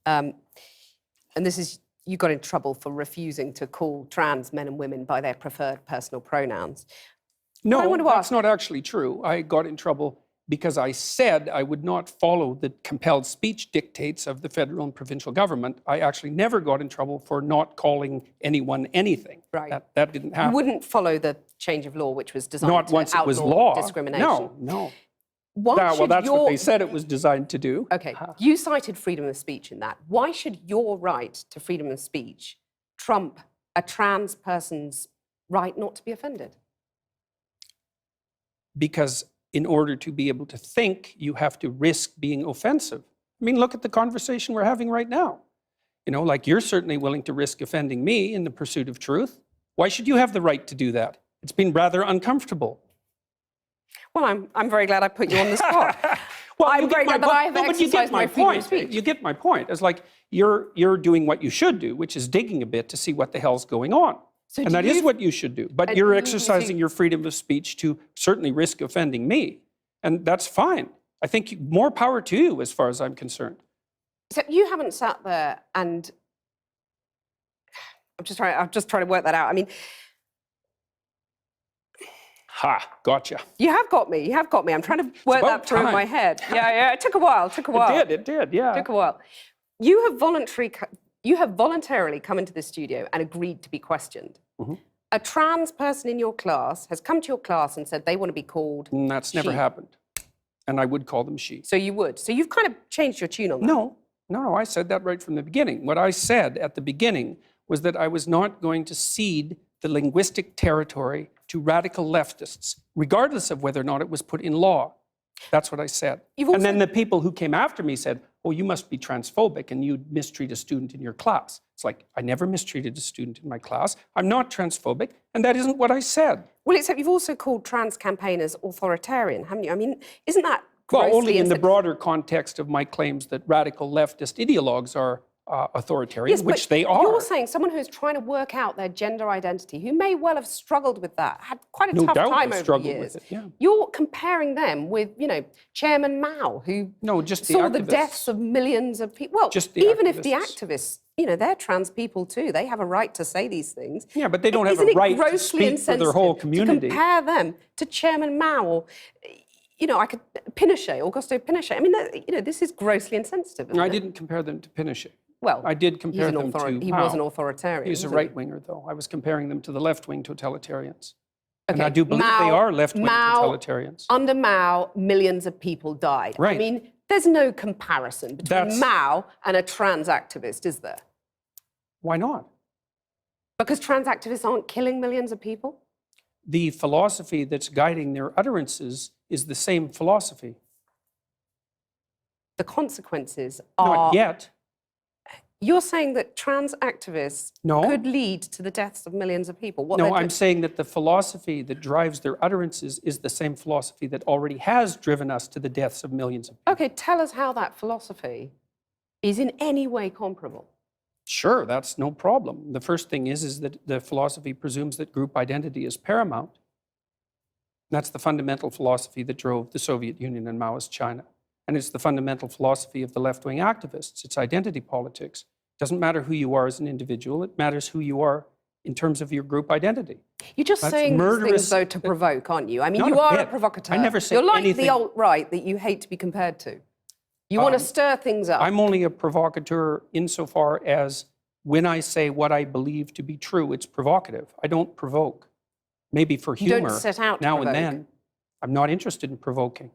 And this is, you got in trouble for refusing to call trans men and women by their preferred personal pronouns. No, that's not actually true. I got in trouble because I said I would not follow the compelled speech dictates of the federal and provincial government. I actually never got in trouble for not calling anyone anything. Right. That didn't happen. You wouldn't follow the change of law, which was designed not to once it was outlaw law. discrimination. No. Well, that's what they said it was designed to do. Okay, you cited freedom of speech in that. Why should your right to freedom of speech trump a trans person's right not to be offended? Because in order to be able to think, you have to risk being offensive. I mean, look at the conversation we're having right now. You know, like you're certainly willing to risk offending me in the pursuit of truth. Why should you have the right to do that? It's been rather uncomfortable. Well, I'm very glad I put you on the spot. Well, I'm very glad that I have exercised my freedom of speech. You get my point. It's like you're doing what you should do, which is digging a bit to see what the hell's going on. So and that is what you should do. But you're exercising your freedom of speech to certainly risk offending me. And that's fine. I think more power to you as far as I'm concerned. So you haven't sat there and... I'm just trying to work that out. I mean... Ha, gotcha. You have got me. You have got me. I'm trying to work that through in my head. Yeah. It took a while. It did, yeah. It took a while. You have voluntarily come into the studio and agreed to be questioned. Mm-hmm. A trans person in your class has come to your class and said they want to be called That's never happened. And I would call them she. So you would. So you've kind of changed your tune on that. No, I said that right from the beginning. What I said at the beginning was that I was not going to cede the linguistic territory to radical leftists, regardless of whether or not it was put in law. That's what I said. And then the people who came after me said, oh, you must be transphobic and you'd mistreat a student in your class. It's like, I never mistreated a student in my class. I'm not transphobic, and that isn't what I said. Well, except you've also called trans campaigners authoritarian, haven't you? I mean, isn't that grossly... Well, only in the broader context of my claims that radical leftist ideologues are authoritarian, yes, which they are. You're saying someone who's trying to work out their gender identity, who may well have struggled with that, had quite a tough time over the years. With it, yeah. You're comparing them with, you know, Chairman Mao, who saw the deaths of millions of people. Well, even if the activists, you know, they're trans people too. They have a right to say these things. Yeah, but they don't have a right to speak for their whole community. To compare them to Chairman Mao or, you know, Pinochet, Augusto Pinochet. I mean, you know, this is grossly insensitive. No, I didn't compare them to Pinochet. Well, I did compare them to He was an authoritarian. He's a right-winger, though. I was comparing them to the left-wing totalitarians. Okay. And I do believe they are left-wing totalitarians. Under Mao, millions of people died. Right. I mean, there's no comparison between Mao and a trans activist, is there? Why not? Because trans activists aren't killing millions of people? The philosophy that's guiding their utterances is the same philosophy. The consequences are... Not yet. You're saying that trans activists could lead to the deaths of millions of people? No, I'm saying that the philosophy that drives their utterances is the same philosophy that already has driven us to the deaths of millions of people. Okay, tell us how that philosophy is in any way comparable. Sure, that's no problem. The first thing is that the philosophy presumes that group identity is paramount. That's the fundamental philosophy that drove the Soviet Union and Maoist China. And it's the fundamental philosophy of the left-wing activists. It's identity politics. It doesn't matter who you are as an individual. It matters who you are in terms of your group identity. You're just saying these things, though, to provoke, aren't you? I mean, you are a provocateur. I never say anything. You're like anything. the alt-right that you hate to be compared to. You want to stir things up. I'm only a provocateur insofar as when I say what I believe to be true, it's provocative. I don't provoke. Maybe for humor, you don't set out to now provoke. And then. I'm not interested in provoking.